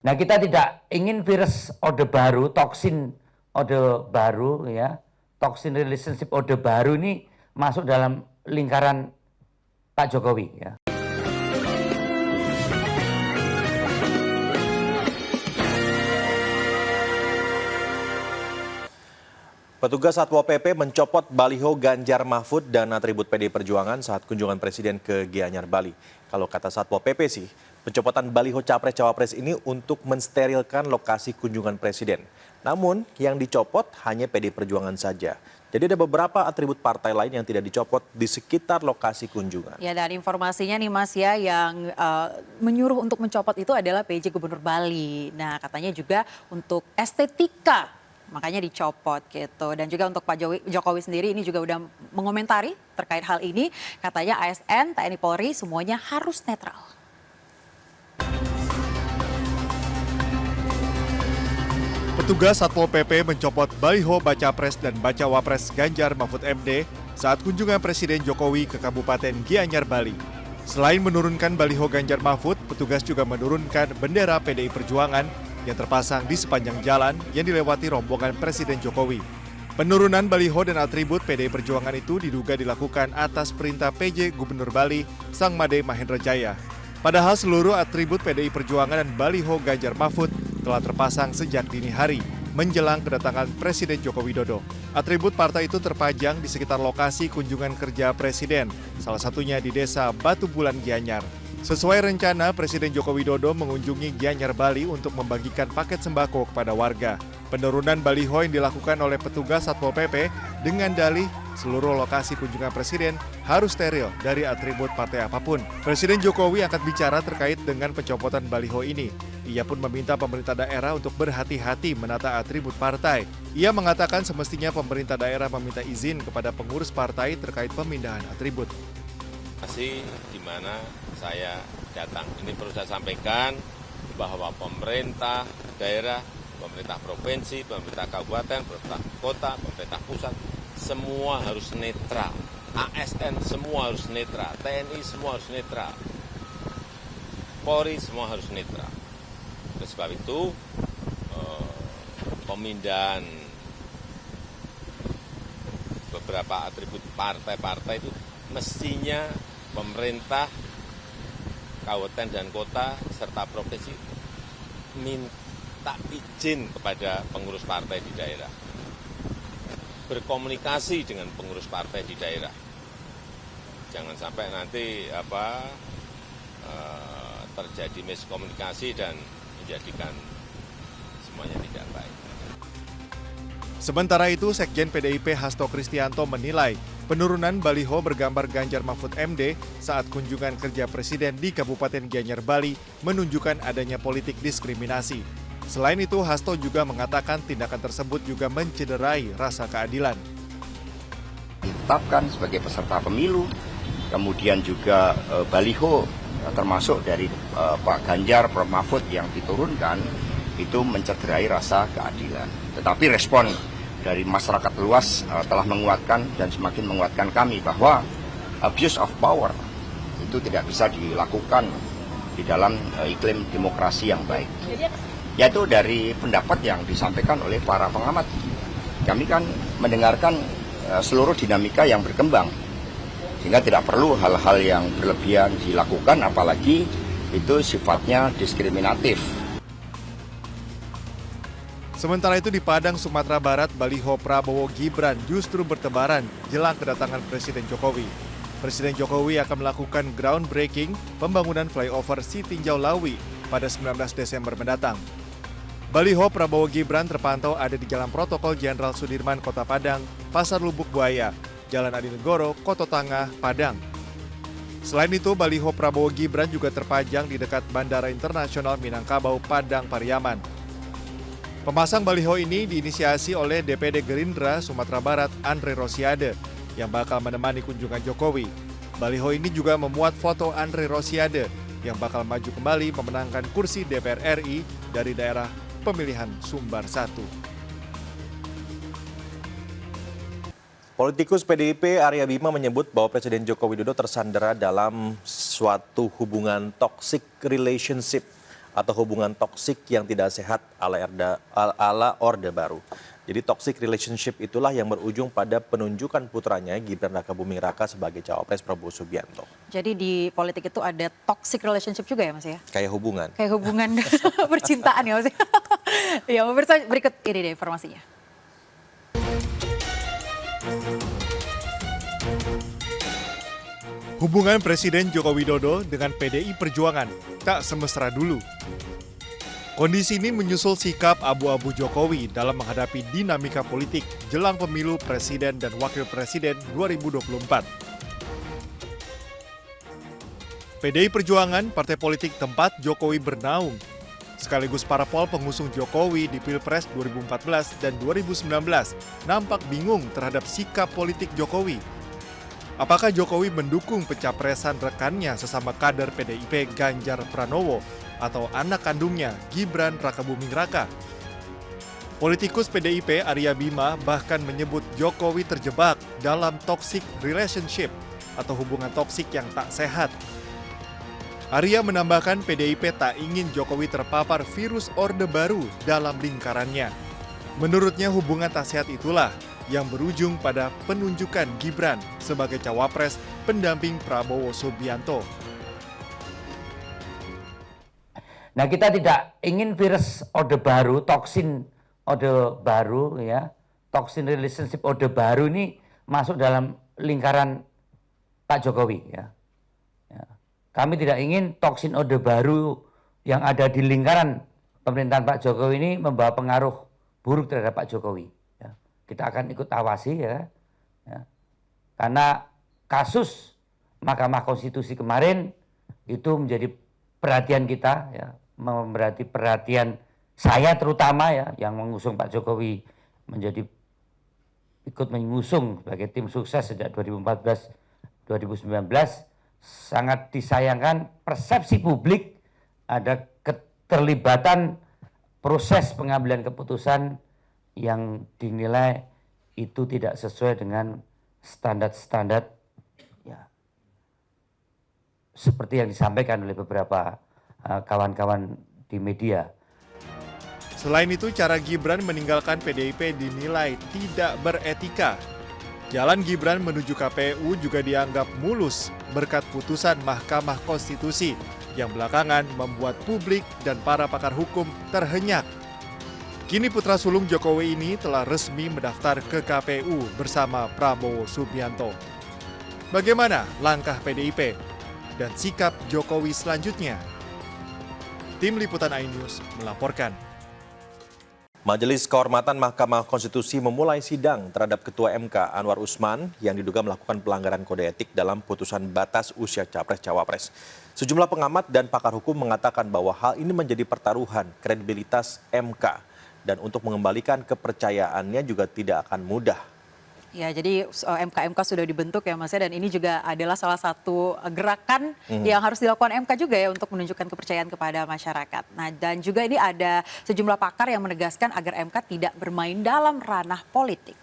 Nah, kita tidak ingin virus ode baru, toksin ode baru ya, toksin relationship ode baru ini masuk dalam lingkaran Pak Jokowi ya. Petugas Satpol PP mencopot baliho Ganjar Mahfud dan atribut PDI Perjuangan saat kunjungan Presiden ke Gianyar, Bali. Kalau kata Satpol PP sih, pencopotan baliho Capres-Cawapres ini untuk mensterilkan lokasi kunjungan Presiden. Namun yang dicopot hanya PDI Perjuangan saja. Jadi ada beberapa atribut partai lain yang tidak dicopot di sekitar lokasi kunjungan. Ya, dan informasinya nih Mas ya, yang menyuruh untuk mencopot itu adalah PJ Gubernur Bali. Nah, katanya juga untuk estetika, makanya dicopot gitu. Dan juga untuk Pak Jokowi sendiri ini juga udah mengomentari terkait hal ini. Katanya ASN, TNI Polri semuanya harus netral. Petugas Satpol PP mencopot baliho Baca Pres dan Baca Wapres Ganjar Mahfud MD saat kunjungan Presiden Jokowi ke Kabupaten Gianyar, Bali. Selain menurunkan baliho Ganjar Mahfud, petugas juga menurunkan bendera PDI Perjuangan yang terpasang di sepanjang jalan yang dilewati rombongan Presiden Jokowi. Penurunan baliho dan atribut PDI Perjuangan itu diduga dilakukan atas perintah PJ Gubernur Bali, Sang Made Mahendra Jaya. Padahal seluruh atribut PDI Perjuangan dan baliho Ganjar Mahfud telah terpasang sejak dini hari menjelang kedatangan Presiden Joko Widodo. Atribut partai itu terpajang di sekitar lokasi kunjungan kerja Presiden, salah satunya di Desa Batu Bulan Gianyar. Sesuai rencana, Presiden Joko Widodo mengunjungi Gianyar, Bali untuk membagikan paket sembako kepada warga. Penurunan baliho yang dilakukan oleh petugas Satpol PP dengan dalih seluruh lokasi kunjungan Presiden harus steril dari atribut partai apapun. Presiden Jokowi angkat bicara terkait dengan pencopotan baliho ini. Ia pun meminta pemerintah daerah untuk berhati-hati menata atribut partai. Ia mengatakan semestinya pemerintah daerah meminta izin kepada pengurus partai terkait pemindahan atribut. Masih di mana saya datang. Ini perlu saya sampaikan bahwa pemerintah daerah, pemerintah provinsi, pemerintah kabupaten, pemerintah kota, pemerintah pusat, semua harus netral. ASN semua harus netral, TNI semua harus netral, Polri semua harus netral. Oleh sebab itu, pemindahan beberapa atribut partai-partai itu mestinya pemerintah, kabupaten dan kota, serta provinsi minta izin kepada pengurus partai di daerah. Berkomunikasi dengan pengurus partai di daerah. Jangan sampai nanti terjadi miskomunikasi dan menjadikan semuanya tidak baik. Sementara itu, Sekjen PDIP Hasto Kristianto menilai penurunan baliho bergambar Ganjar Mahfud MD saat kunjungan kerja Presiden di Kabupaten Gianyar, Bali menunjukkan adanya politik diskriminasi. Selain itu, Hasto juga mengatakan tindakan tersebut juga mencederai rasa keadilan. Ditetapkan sebagai peserta pemilu, kemudian juga baliho termasuk dari Pak Ganjar, Prof. Mahfud yang diturunkan, itu mencederai rasa keadilan. Tetapi respon dari masyarakat luas telah menguatkan dan semakin menguatkan kami bahwa abuse of power itu tidak bisa dilakukan di dalam iklim demokrasi yang baik. Yaitu dari pendapat yang disampaikan oleh para pengamat. Kami kan mendengarkan seluruh dinamika yang berkembang, sehingga tidak perlu hal-hal yang berlebihan dilakukan, apalagi itu sifatnya diskriminatif. Sementara itu di Padang, Sumatera Barat, baliho Prabowo Gibran justru bertebaran jelang kedatangan Presiden Jokowi. Presiden Jokowi akan melakukan groundbreaking pembangunan flyover Sitinjau Lawi pada 19 Desember mendatang. Baliho Prabowo Gibran terpantau ada di Jalan Protokol Jenderal Sudirman, Kota Padang, Pasar Lubuk Buaya, Jalan Adinegoro, Kota Tangah, Padang. Selain itu, baliho Prabowo Gibran juga terpajang di dekat Bandara Internasional Minangkabau, Padang, Pariaman. Pemasang baliho ini diinisiasi oleh DPD Gerindra Sumatera Barat Andre Rosiade yang bakal menemani kunjungan Jokowi. Baliho ini juga memuat foto Andre Rosiade yang bakal maju kembali memenangkan kursi DPR RI dari daerah pemilihan Sumbar 1. Politikus PDIP Arya Bima menyebut bahwa Presiden Joko Widodo tersandera dalam suatu hubungan toxic relationship atau hubungan toksik yang tidak sehat ala Orde Baru. Jadi toxic relationship itulah yang berujung pada penunjukan putranya Gibran Rakabuming Raka sebagai cawapres Prabowo Subianto. Jadi di politik itu ada toxic relationship juga ya Mas ya? Kayak hubungan. Kayak hubungan percintaan ya Mas ya? Ya pemirsa berikut ini deh informasinya. Hubungan Presiden Joko Widodo dengan PDI Perjuangan tak semesra dulu. Kondisi ini menyusul sikap abu-abu Jokowi dalam menghadapi dinamika politik jelang pemilu Presiden dan Wakil Presiden 2024. PDI Perjuangan, partai politik tempat Jokowi bernaung, sekaligus parpol pengusung Jokowi di Pilpres 2014 dan 2019, nampak bingung terhadap sikap politik Jokowi. Apakah Jokowi mendukung pencapresan rekannya sesama kader PDIP Ganjar Pranowo atau anak kandungnya Gibran Rakabuming Raka? Politikus PDIP Arya Bima bahkan menyebut Jokowi terjebak dalam toxic relationship atau hubungan toksik yang tak sehat. Arya menambahkan PDIP tak ingin Jokowi terpapar virus Orde Baru dalam lingkarannya. Menurutnya hubungan tak sehat itulah yang berujung pada penunjukan Gibran sebagai cawapres pendamping Prabowo Subianto. Nah, kita tidak ingin virus Orde Baru, toksin Orde Baru, ya, toksin relationship Orde Baru ini masuk dalam lingkaran Pak Jokowi. Ya. Kami tidak ingin toksin Orde Baru yang ada di lingkaran pemerintahan Pak Jokowi ini membawa pengaruh buruk terhadap Pak Jokowi. Ya. Kita akan ikut awasi, ya. Karena kasus Mahkamah Konstitusi kemarin itu menjadi perhatian kita, ya, berarti perhatian saya terutama, ya, yang mengusung Pak Jokowi menjadi ikut mengusung sebagai tim sukses sejak 2014-2019. Sangat disayangkan persepsi publik ada keterlibatan proses pengambilan keputusan yang dinilai itu tidak sesuai dengan standar-standar, ya, seperti yang disampaikan oleh beberapa kawan-kawan di media. Selain itu, cara Gibran meninggalkan PDIP dinilai tidak beretika. Jalan Gibran menuju KPU juga dianggap mulus berkat putusan Mahkamah Konstitusi yang belakangan membuat publik dan para pakar hukum terhenyak. Kini putra sulung Jokowi ini telah resmi mendaftar ke KPU bersama Prabowo Subianto. Bagaimana langkah PDIP dan sikap Jokowi selanjutnya? Tim Liputan iNews melaporkan. Majelis Kehormatan Mahkamah Konstitusi memulai sidang terhadap Ketua MK Anwar Usman yang diduga melakukan pelanggaran kode etik dalam putusan batas usia Capres-Cawapres. Sejumlah pengamat dan pakar hukum mengatakan bahwa hal ini menjadi pertaruhan kredibilitas MK dan untuk mengembalikan kepercayaannya juga tidak akan mudah. Ya, jadi MK sudah dibentuk ya Mas ya, dan ini juga adalah salah satu gerakan yang harus dilakukan MK juga ya untuk menunjukkan kepercayaan kepada masyarakat. Nah, dan juga ini ada sejumlah pakar yang menegaskan agar MK tidak bermain dalam ranah politik.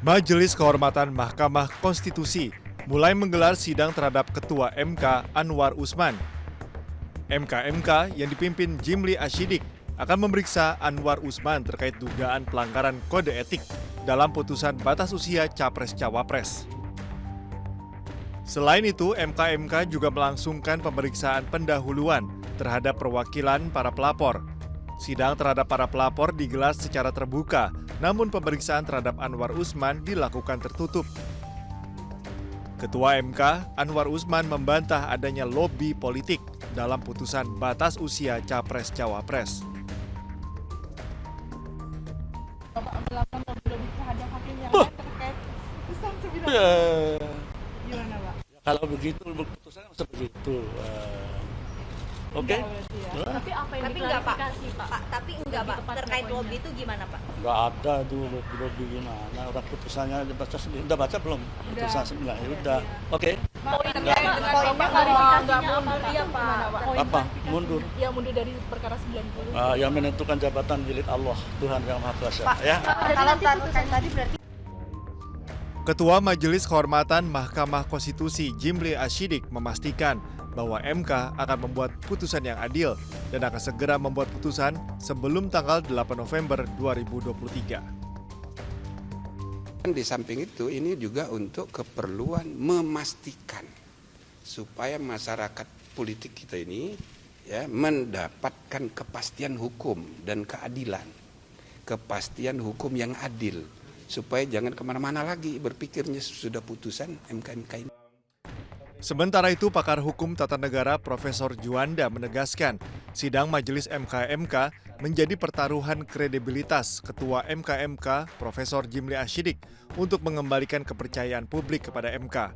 Majelis Kehormatan Mahkamah Konstitusi mulai menggelar sidang terhadap Ketua MK Anwar Usman. MK yang dipimpin Jimli Asyidik akan memeriksa Anwar Usman terkait dugaan pelanggaran kode etik dalam putusan batas usia Capres-Cawapres. Selain itu, MK juga melangsungkan pemeriksaan pendahuluan terhadap perwakilan para pelapor. Sidang terhadap para pelapor digelar secara terbuka, namun pemeriksaan terhadap Anwar Usman dilakukan tertutup. Ketua MK, Anwar Usman membantah adanya lobi politik dalam putusan batas usia Capres-Cawapres. Kalau begitu putusannya masa begitu. Oke. Tapi apa yang diklarifikasi, Pak? Tapi enggak, Pak. Terkait lobby itu gimana, Pak? Enggak ada tuh lobby gimana. Orang putusannya dibaca sendiri. Udah baca belum? Putusan enggak, ya udah. Oke. Poinnya klarifikasinya apa? Apa? Mundur. Ya mundur dari perkara 90. Yang menentukan jabatan milik Allah, Tuhan Yang Maha Kuasa. Pak, ya. kalau tadi berarti Ketua Majelis Kehormatan Mahkamah Konstitusi Jimli Ashidik memastikan bahwa MK akan membuat putusan yang adil dan akan segera membuat putusan sebelum tanggal 8 November 2023. Di samping itu, ini juga untuk keperluan memastikan supaya masyarakat politik kita ini ya mendapatkan kepastian hukum dan keadilan, kepastian hukum yang adil, supaya jangan kemana-mana lagi berpikirnya sudah putusan MK ini. Sementara itu, pakar hukum tata negara Profesor Juanda menegaskan, sidang Majelis MK-MK menjadi pertaruhan kredibilitas Ketua MK-MK Profesor Jimli Ashidik untuk mengembalikan kepercayaan publik kepada MK.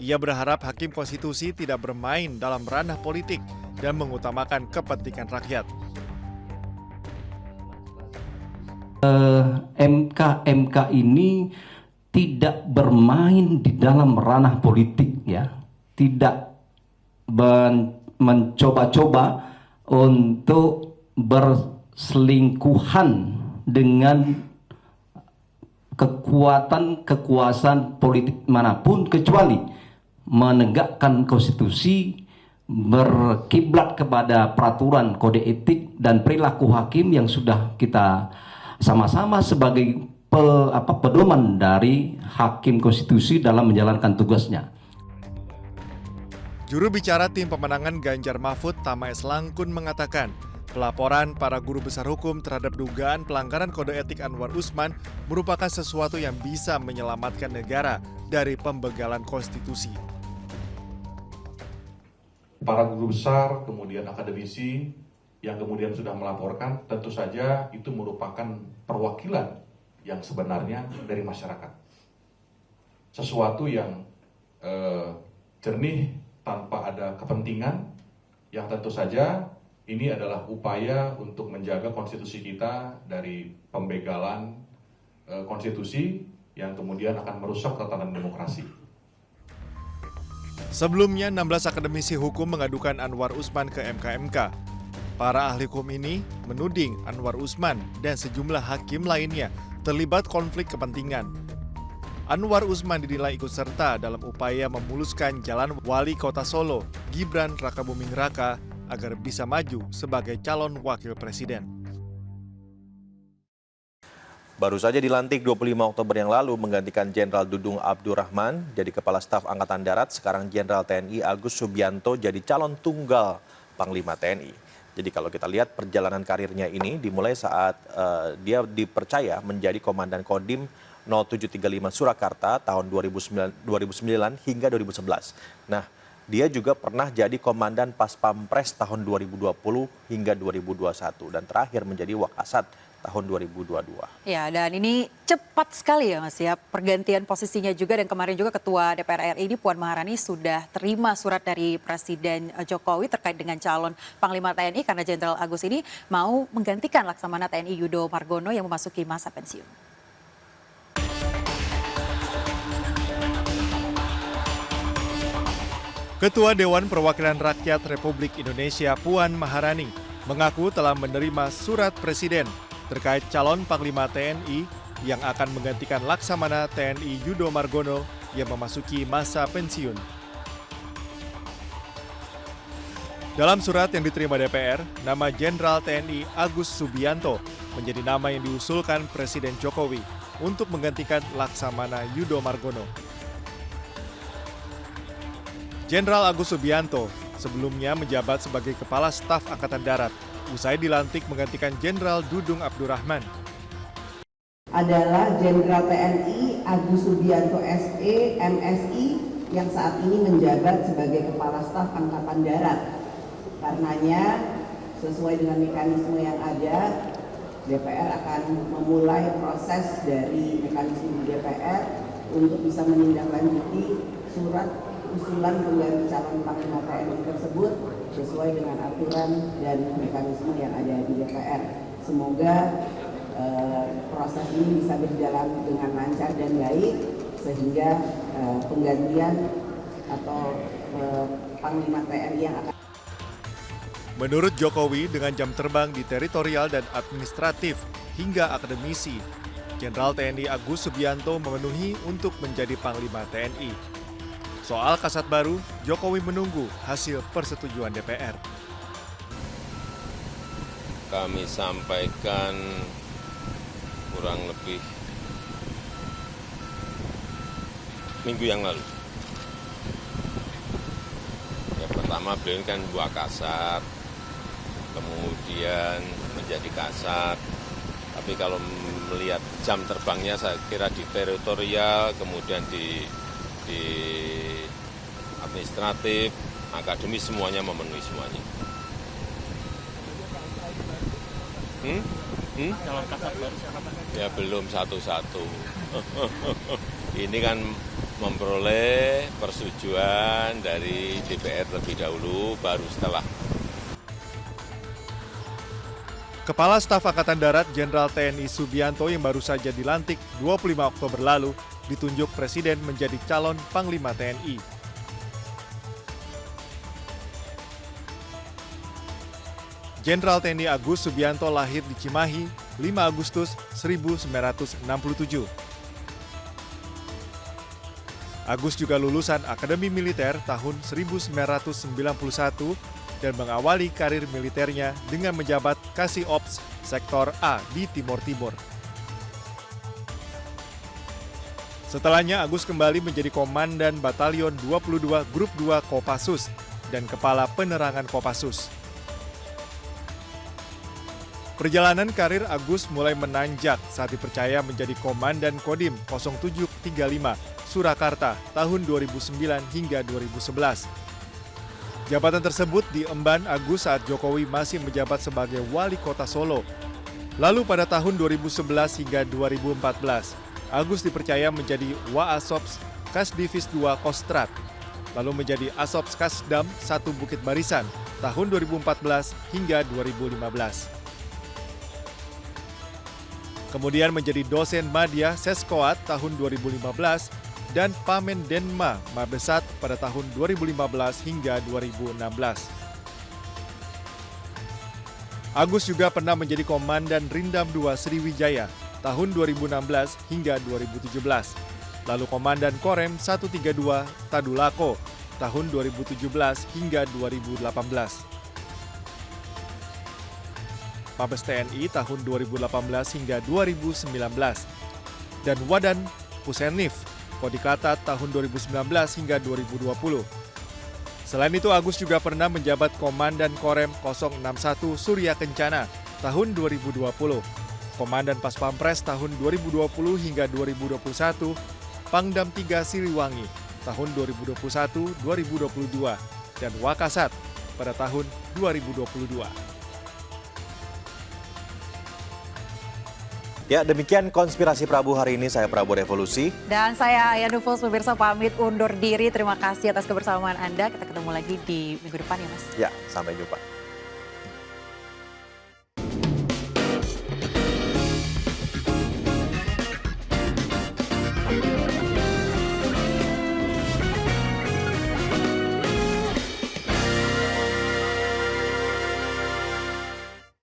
Ia berharap Hakim Konstitusi tidak bermain dalam ranah politik dan mengutamakan kepentingan rakyat. MK ini tidak bermain di dalam ranah politik, ya, tidak mencoba-coba untuk berselingkuhan dengan kekuasaan politik manapun, kecuali menegakkan konstitusi, berkiblat kepada peraturan kode etik dan perilaku hakim yang sudah kita sama-sama sebagai pedoman dari Hakim Konstitusi dalam menjalankan tugasnya. Juru bicara tim pemenangan Ganjar Mahfud, Tama S. Langkun mengatakan, pelaporan para guru besar hukum terhadap dugaan pelanggaran kode etik Anwar Usman merupakan sesuatu yang bisa menyelamatkan negara dari pembegalan konstitusi. Para guru besar, kemudian akademisi yang kemudian sudah melaporkan, tentu saja itu merupakan perwakilan yang sebenarnya dari masyarakat. Sesuatu yang jernih tanpa ada kepentingan, yang tentu saja ini adalah upaya untuk menjaga konstitusi kita dari pembegalan konstitusi yang kemudian akan merusak tatanan demokrasi. Sebelumnya, 16 akademisi hukum mengadukan Anwar Usman ke MK-MK. Para ahli hukum ini menuding Anwar Usman dan sejumlah hakim lainnya terlibat konflik kepentingan. Anwar Usman dinilai ikut serta dalam upaya memuluskan jalan Wali Kota Solo, Gibran Rakabuming Raka, agar bisa maju sebagai calon wakil presiden. Baru saja dilantik 25 Oktober yang lalu menggantikan Jenderal Dudung Abdurrahman jadi Kepala Staf Angkatan Darat, sekarang Jenderal TNI Agus Subianto jadi calon tunggal Panglima TNI. Jadi kalau kita lihat perjalanan karirnya ini dimulai saat dia dipercaya menjadi Komandan Kodim 0735 Surakarta tahun 2009 hingga 2011. Nah, dia juga pernah jadi Komandan Paspampres tahun 2020 hingga 2021 dan terakhir menjadi Wakasat tahun 2022. Ya, dan ini cepat sekali ya Mas ya, pergantian posisinya juga, dan kemarin juga Ketua DPR RI ini Puan Maharani sudah terima surat dari Presiden Jokowi terkait dengan calon Panglima TNI karena Jenderal Agus ini mau menggantikan Laksamana TNI Yudo Margono yang memasuki masa pensiun. Ketua Dewan Perwakilan Rakyat Republik Indonesia Puan Maharani mengaku telah menerima surat Presiden terkait calon Panglima TNI yang akan menggantikan Laksamana TNI Yudo Margono yang memasuki masa pensiun. Dalam surat yang diterima DPR, nama Jenderal TNI Agus Subianto menjadi nama yang diusulkan Presiden Jokowi untuk menggantikan Laksamana Yudo Margono. Jenderal Agus Subianto sebelumnya menjabat sebagai Kepala Staf Angkatan Darat, usai dilantik menggantikan Jenderal Dudung Abdurrahman. Adalah Jenderal TNI Agus Subianto SE, MSI, yang saat ini menjabat sebagai Kepala Staf Angkatan Darat. Karenanya, sesuai dengan mekanisme yang ada, DPR akan memulai proses dari mekanisme DPR untuk bisa menindaklanjuti surat usulan pengganti calon Panglima TNI tersebut sesuai dengan aturan dan mekanisme yang ada di DPR. Semoga proses ini bisa berjalan dengan lancar dan baik sehingga penggantian atau Panglima TNI yang akan. Menurut Jokowi, dengan jam terbang di teritorial dan administratif hingga akademisi, Jenderal TNI Agus Subianto memenuhi untuk menjadi Panglima TNI. Soal Kasat baru, Jokowi menunggu hasil persetujuan DPR. Kami sampaikan kurang lebih minggu yang lalu. Ya, pertama beliau kan buah kasat, kemudian menjadi kasat. Tapi kalau melihat jam terbangnya saya kira di teritorial, kemudian di administratif, akademis semuanya memenuhi semuanya. Ya belum satu-satu. Ini kan memperoleh persetujuan dari DPR terlebih dahulu, baru setelah. Kepala Staf Angkatan Darat Jenderal TNI Subianto yang baru saja dilantik 25 Oktober lalu ditunjuk Presiden menjadi calon Panglima TNI. Jenderal TNI Agus Subianto lahir di Cimahi 5 Agustus 1967. Agus juga lulusan Akademi Militer tahun 1991 dan mengawali karir militernya dengan menjabat Kasih Ops Sektor A di Timur Timur. Setelahnya Agus kembali menjadi Komandan Batalion 22 Grup 2 Kopassus dan Kepala Penerangan Kopassus. Perjalanan karir Agus mulai menanjak saat dipercaya menjadi Komandan Kodim 0735 Surakarta tahun 2009 hingga 2011. Jabatan tersebut diemban Agus saat Jokowi masih menjabat sebagai Wali Kota Solo. Lalu pada tahun 2011 hingga 2014, Agus dipercaya menjadi Waasops Kasdivis 2 Kostrat, lalu menjadi Asops Kasdam 1 Bukit Barisan tahun 2014 hingga 2015. Kemudian menjadi dosen Madya Seskoat tahun 2015 dan Pamen Denma Mabesat pada tahun 2015 hingga 2016. Agus juga pernah menjadi Komandan Rindam 2 Sriwijaya tahun 2016 hingga 2017, lalu Komandan Korem 132 Tadulako tahun 2017 hingga 2018. Mabes TNI tahun 2018 hingga 2019, dan Wadan Pusenif Kodikata tahun 2019 hingga 2020. Selain itu, Agus juga pernah menjabat Komandan Korem 061 Surya Kencana tahun 2020, Komandan Pas Pampres tahun 2020 hingga 2021, Pangdam 3 Siliwangi tahun 2021-2022, dan Wakasat pada tahun 2022. Ya, demikian Konspirasi Prabu hari ini. Saya Prabu Revolusi. Dan saya Ayanu Fos, pemirsa pamit undur diri. Terima kasih atas kebersamaan Anda. Kita ketemu lagi di minggu depan ya Mas. Ya, sampai jumpa.